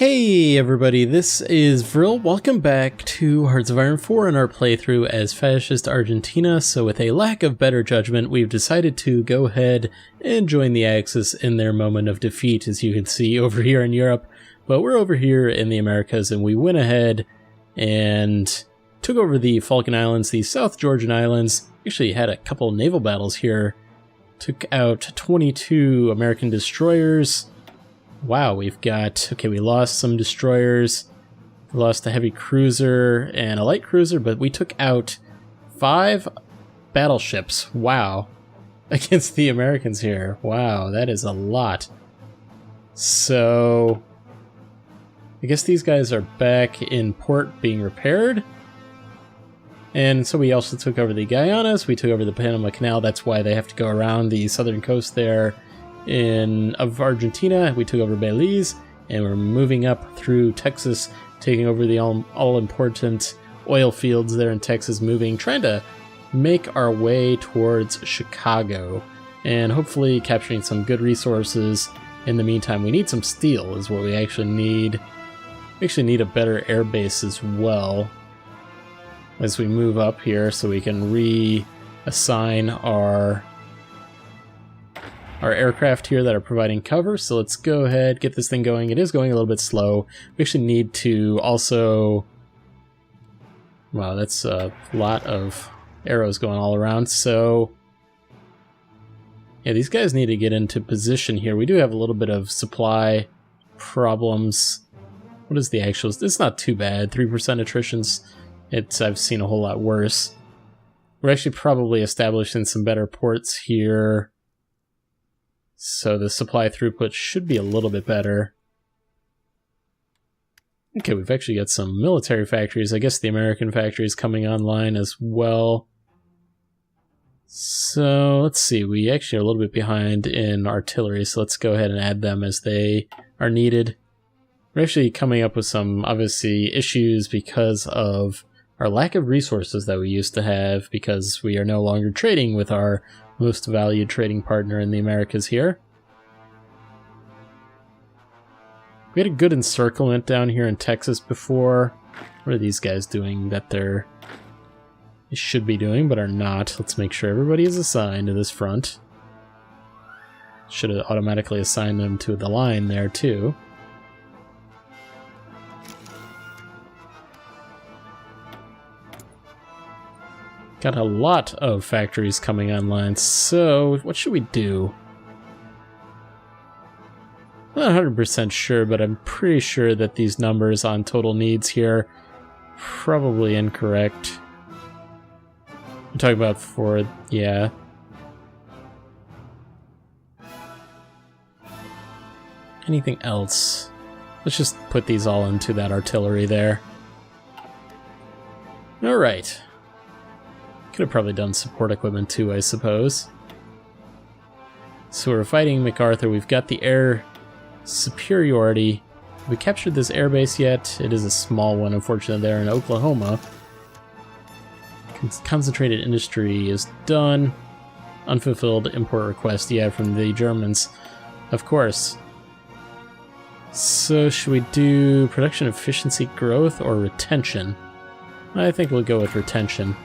Hey everybody, this is Vril. Welcome back to Hearts of Iron 4 in our playthrough as Fascist Argentina. So with a lack of better judgment, we've decided to go ahead and join the Axis in their moment of defeat, as you can see over here in Europe. But we're over here in the Americas, and we went ahead and took over the Falkland Islands, the South Georgian Islands. Actually had a couple naval battles here. Took out 22 American destroyers. Wow, we've got... okay, we lost some destroyers. We lost a heavy cruiser and a light cruiser, but we took out 5 battleships. Wow. Against the Americans here. Wow, that is a lot. So... I guess these guys are back in port being repaired. And so we also took over the Guyanas. We took over the Panama Canal. That's why they have to go around the southern coast there. Of Argentina. We took over Belize, and we're moving up through Texas, taking over the all-important oil fields there in Texas, trying to make our way towards Chicago, and hopefully capturing some good resources. In the meantime, we need some steel is what we actually need. We actually need a better air base as well as we move up here, so we can reassign our aircraft here that are providing cover. So let's go ahead, get this thing going. It is going a little bit slow. We actually need to also... wow, that's a lot of arrows going all around. So yeah, these guys need to get into position here. We do have a little bit of supply problems. What is the actual... it's not too bad. 3% attritions. I've seen a whole lot worse. We're actually probably establishing some better ports here, so the supply throughput should be a little bit better. Okay, we've actually got some military factories. I guess the American factory is coming online as well. So let's see, we actually are a little bit behind in artillery, so let's go ahead and add them as they are needed. We're actually coming up with some, obviously, issues because of our lack of resources that we used to have, because we are no longer trading with our most valued trading partner in the Americas here. We had a good encirclement down here in Texas before. What are these guys doing that they should be doing but are not? Let's make sure everybody is assigned to this front. Should have automatically assigned them to the line there too. Got a lot of factories coming online, so what should we do? I'm not 100% sure, but I'm pretty sure that these numbers on total needs here are probably incorrect. I'm talking about for, yeah. Anything else? Let's just put these all into that artillery there. Alright. Could have probably done support equipment too, I suppose. So we're fighting MacArthur. We've got the air superiority. Have we captured this air base yet? It is a small one, unfortunately, there in Oklahoma. Concentrated industry is done. Unfulfilled import request, yeah, from the Germans. Of course. So should we do production efficiency growth or retention? I think we'll go with retention.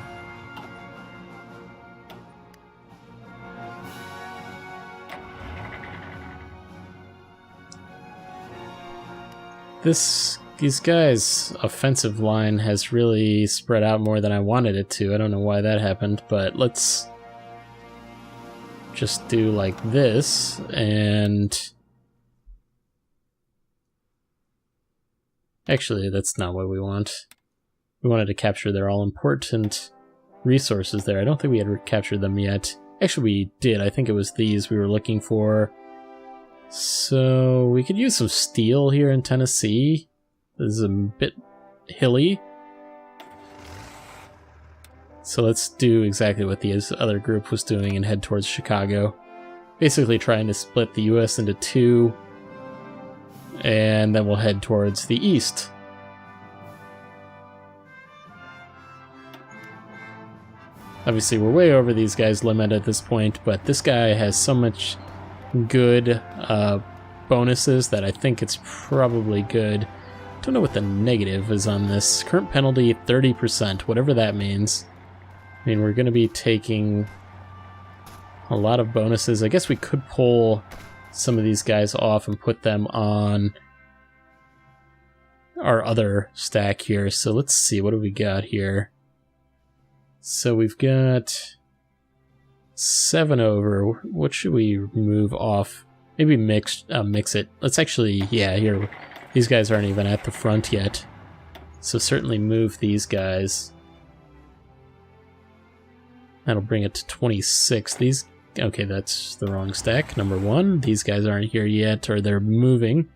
These guys' offensive line has really spread out more than I wanted it to. I don't know why that happened, but let's just do like this, and... actually, that's not what we want. We wanted to capture their all-important resources there. I don't think we had captured them yet. Actually, we did. I think it was these we were looking for. So we could use some steel here in Tennessee. This is a bit hilly. So let's do exactly what the other group was doing and head towards Chicago. Basically trying to split the US into 2. And then we'll head towards the east. Obviously we're way over these guys' limit at this point, but this guy has so much good bonuses that I think it's probably good. Don't know what the negative is on this. Current penalty 30%, whatever that means. I mean, we're going to be taking a lot of bonuses. I guess we could pull some of these guys off and put them on our other stack here. So let's see, what do we got here? So we've got 7 over. What should we move off? Maybe mix it. Let's actually, yeah, here. These guys aren't even at the front yet. So certainly move these guys. That'll bring it to 26. These, okay, that's the wrong stack. Number 1. These guys aren't here yet, or they're moving.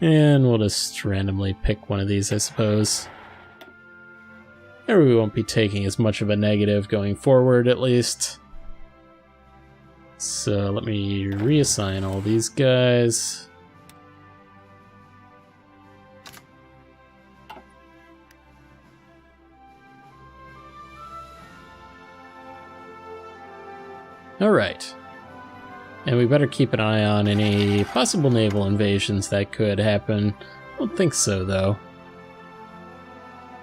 And we'll just randomly pick one of these, I suppose. There we won't be taking as much of a negative going forward, at least. So let me reassign all these guys. Alright. And we better keep an eye on any possible naval invasions that could happen. I don't think so, though.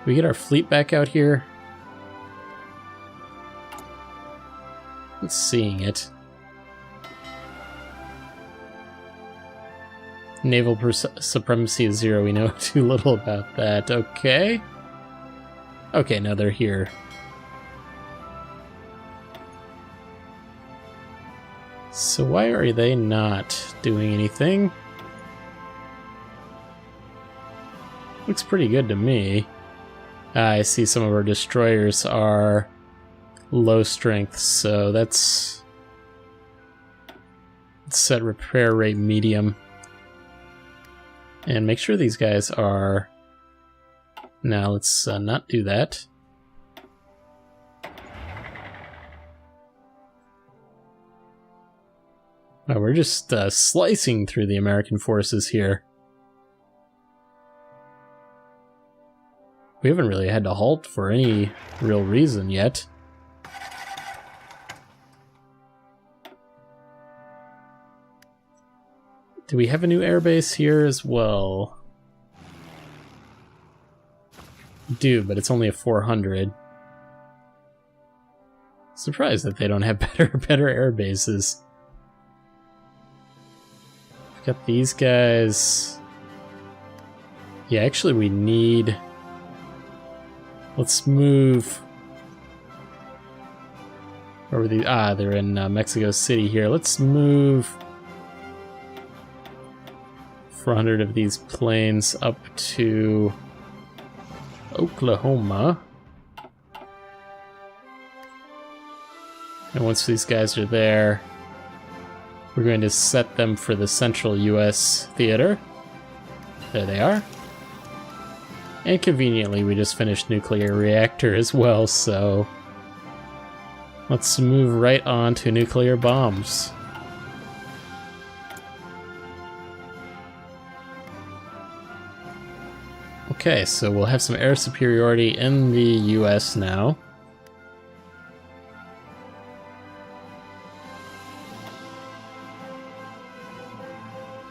We get our fleet back out here? Not seeing it. Naval supremacy is 0. We know too little about that. Okay. Okay, now they're here. So why are they not doing anything? Looks pretty good to me. I see some of our destroyers are low strength, so let's set repair rate medium. And make sure these guys are... Now let's not do that. Wow, we're just slicing through the American forces here. We haven't really had to halt for any real reason yet. Do we have a new airbase here as well? We do, but it's only a 400. Surprised that they don't have better air bases. We've got these guys. Yeah, actually we need... Let's move... Where were these? Ah, they're in Mexico City here. Let's move 400 of these planes up to Oklahoma. And once these guys are there, we're going to set them for the central US theater. There they are. And conveniently, we just finished nuclear reactor as well, so let's move right on to nuclear bombs. Okay, so we'll have some air superiority in the US now.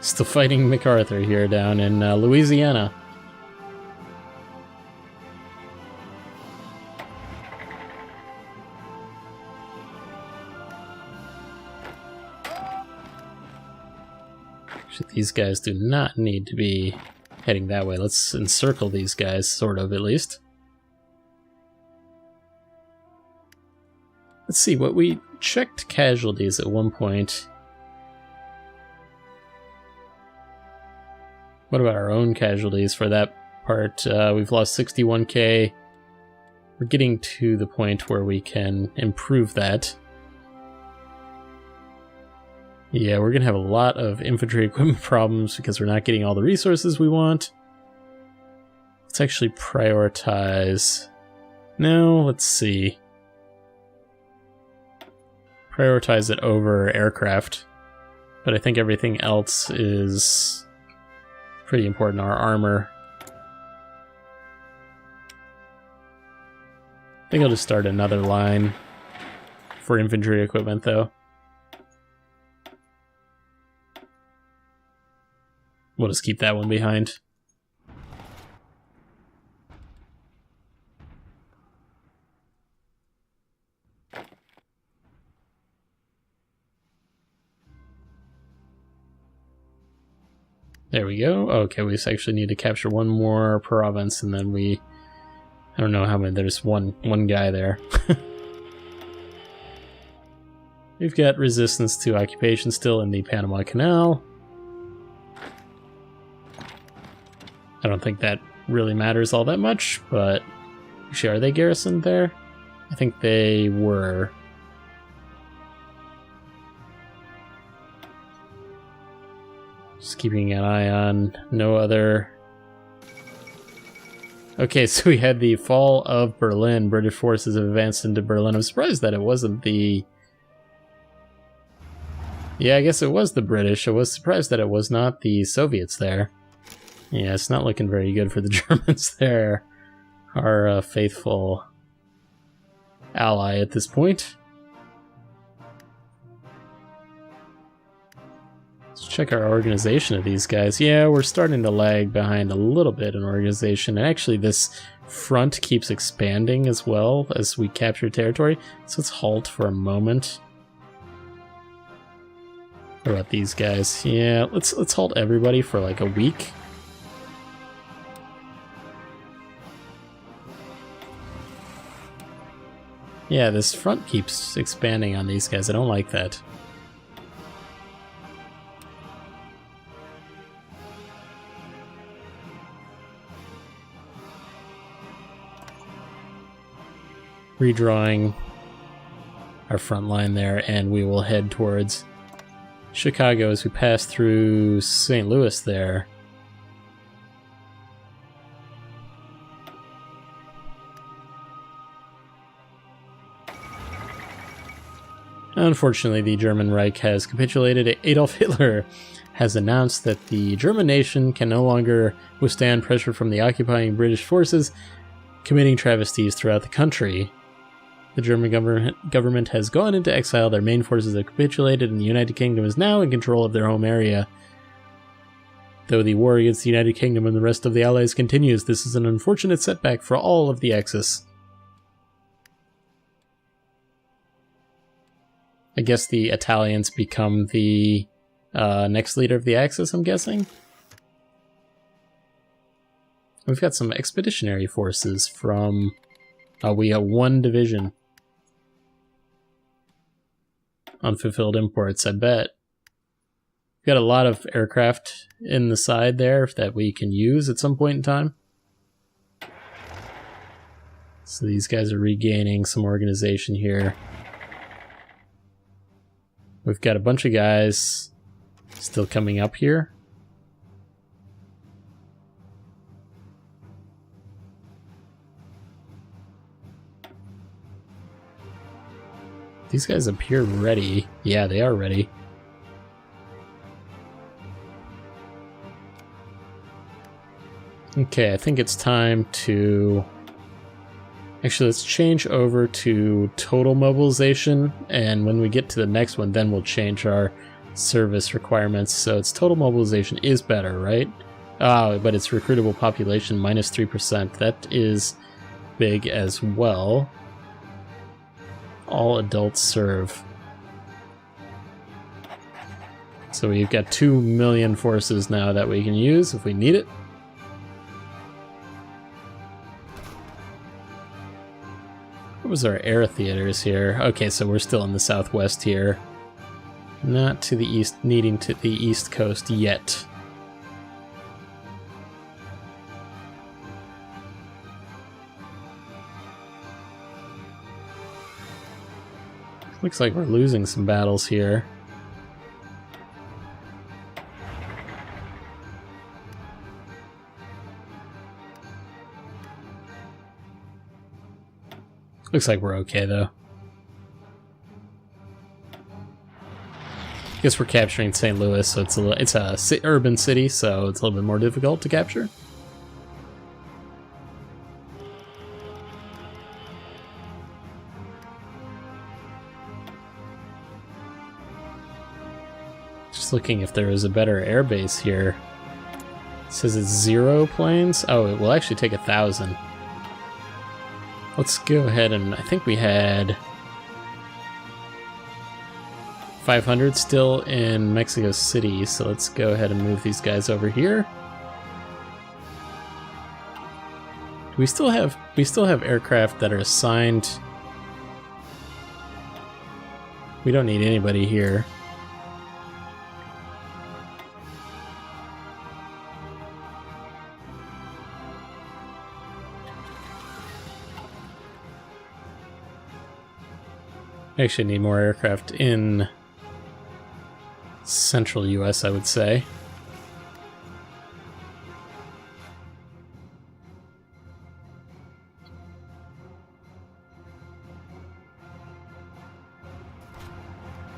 Still fighting MacArthur here down in Louisiana. These guys do not need to be heading that way. Let's encircle these guys, sort of, at least. Let's see, what we checked casualties at one point. What about our own casualties for that part? We've lost 61k. We're getting to the point where we can improve that. Yeah, we're going to have a lot of infantry equipment problems because we're not getting all the resources we want. Let's actually prioritize. No, let's see. Prioritize it over aircraft. But I think everything else is pretty important. Our armor. I think I'll just start another line for infantry equipment, though. We'll just keep that one behind. There we go. Okay, we actually need to capture one more province, and then I don't know how many, there's one guy there. We've got resistance to occupation still in the Panama Canal. I don't think that really matters all that much, but actually, are they garrisoned there? I think they were. Just keeping an eye on no other. Okay, so we had the fall of Berlin. British forces have advanced into Berlin. I'm surprised that it wasn't the... Yeah, I guess it was the British. I was surprised that it was not the Soviets there. Yeah, it's not looking very good for the Germans there. Our faithful ally at this point. Let's check our organization of these guys. Yeah, we're starting to lag behind a little bit in organization. And actually, this front keeps expanding as well as we capture territory. So let's halt for a moment. What about these guys? Yeah, let's halt everybody for like a week. Yeah, this front keeps expanding on these guys. I don't like that. Redrawing our front line there, and we will head towards Chicago as we pass through St. Louis there. Unfortunately, the German Reich has capitulated. Adolf Hitler has announced that the German nation can no longer withstand pressure from the occupying British forces, committing travesties throughout the country. The German government has gone into exile, their main forces have capitulated, and the United Kingdom is now in control of their home area. Though the war against the United Kingdom and the rest of the Allies continues, this is an unfortunate setback for all of the Axis. I guess the Italians become the next leader of the Axis, I'm guessing? We've got some expeditionary forces from... we got one division. Unfulfilled imports, I bet. We've got a lot of aircraft in the side there that we can use at some point in time. So these guys are regaining some organization here. We've got a bunch of guys still coming up here. These guys appear ready. Yeah, they are ready. Okay, I think it's time to... Actually, let's change over to total mobilization, and when we get to the next one, then we'll change our service requirements. So it's total mobilization is better, right? But it's recruitable population minus 3%. That is big as well. All adults serve. So we've got 2 million forces now that we can use if we need it. What was our air theaters here? Okay, so we're still in the southwest here. Not to the east, needing to the east coast yet. Looks like we're losing some battles here. Looks like we're okay, though. Guess we're capturing St. Louis, so it's a urban city, so it's a little bit more difficult to capture. Just looking if there is a better air base here. It says it's 0 planes. Oh, it will actually take 1,000. Let's go ahead and I think we had 500 still in Mexico City, so let's go ahead and move these guys over here. We still have aircraft that are assigned. We don't need anybody here. I actually need more aircraft in central US, I would say.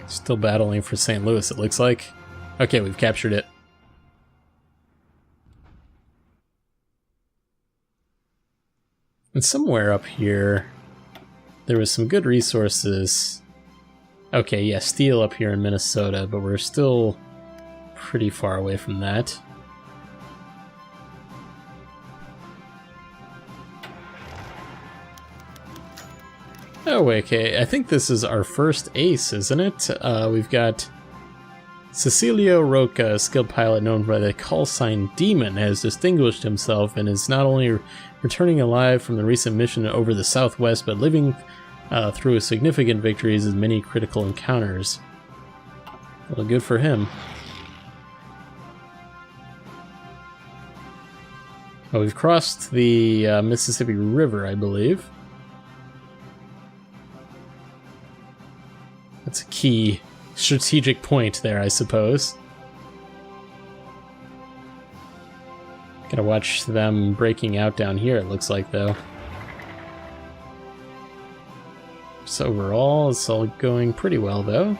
Still battling for St. Louis, it looks like. Okay, we've captured it. And somewhere up here, there was some good resources. Okay, yeah, steel up here in Minnesota, but we're still pretty far away from that. Oh, okay, I think this is our first ace, isn't it? We've got Cecilio Roca, a skilled pilot known by the call sign Demon, has distinguished himself and is not only returning alive from the recent mission over the Southwest, but living through significant victories and many critical encounters. Well, good for him. Well, we've crossed the Mississippi River, I believe. That's a key strategic point there, I suppose. Gotta watch them breaking out down here, it looks like, though. So overall, it's all going pretty well, though.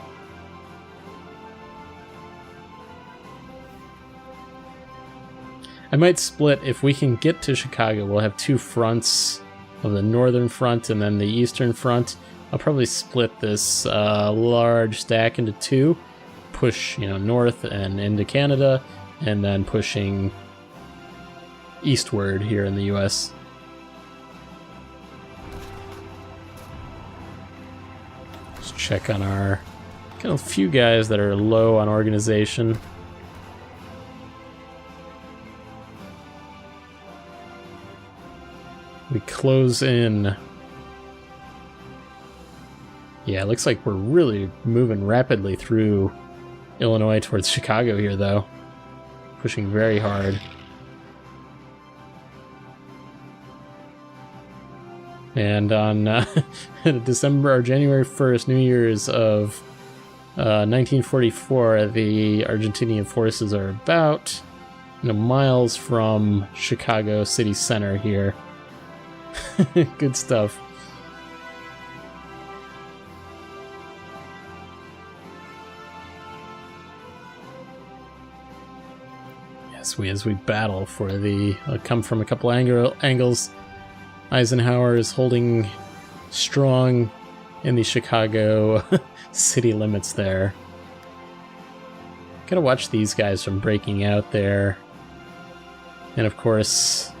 I might split, if we can get to Chicago, we'll have two fronts of the northern front and then the eastern front. I'll probably split this large stack into two, push, north and into Canada, and then pushing eastward here in the US. Just check on our, got a few guys that are low on organization. We close in. Yeah, it looks like we're really moving rapidly through Illinois towards Chicago here, though. Pushing very hard. And on December or January 1st, New Year's of 1944, the Argentinian forces are about miles from Chicago city center here. Good stuff. As we battle for the come from a couple angles. Eisenhower is holding strong in the Chicago city limits there. Gotta watch these guys from breaking out there. And of course,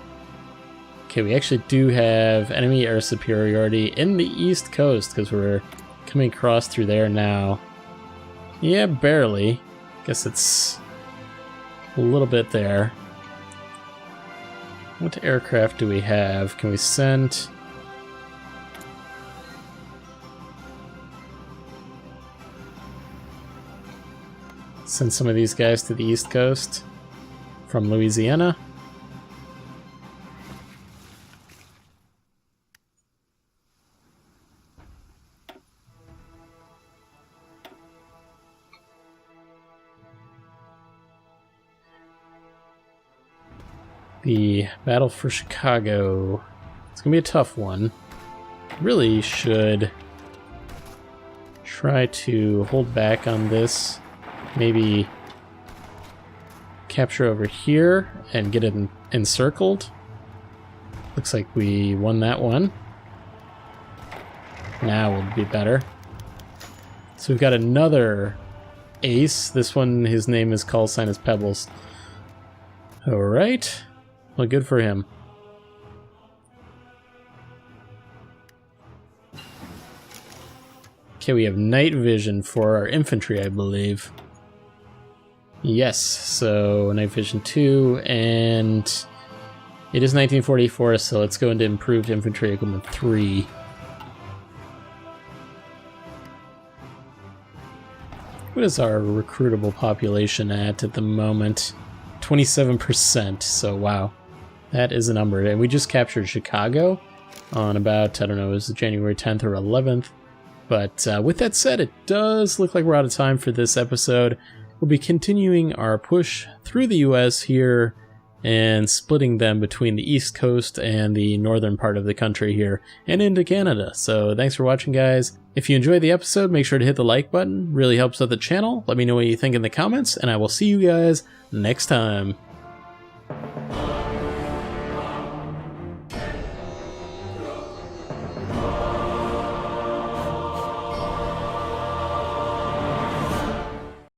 okay, we actually do have enemy air superiority in the East Coast because we're coming across through there now. Yeah, barely. Guess it's a little bit there. What aircraft do we have? Can we send? Send some of these guys to the East Coast from Louisiana. The battle for Chicago. It's gonna be a tough one. Really should try to hold back on this. Maybe capture over here and get it encircled. Looks like we won that one. Now will be better. So we've got another ace. This one, his name is call sign is Pebbles. Alright. Well, good for him. Okay, we have night vision for our infantry, I believe. Yes, so night vision 2, and it is 1944, so let's go into improved infantry equipment 3. What is our recruitable population at the moment? 27%, so wow. That is a number. And we just captured Chicago on about, I don't know, it was January 10th or 11th. But with that said, it does look like we're out of time for this episode. We'll be continuing our push through the US here and splitting them between the East Coast and the northern part of the country here and into Canada. So thanks for watching, guys. If you enjoyed the episode, make sure to hit the like button. Really helps out the channel. Let me know what you think in the comments, and I will see you guys next time.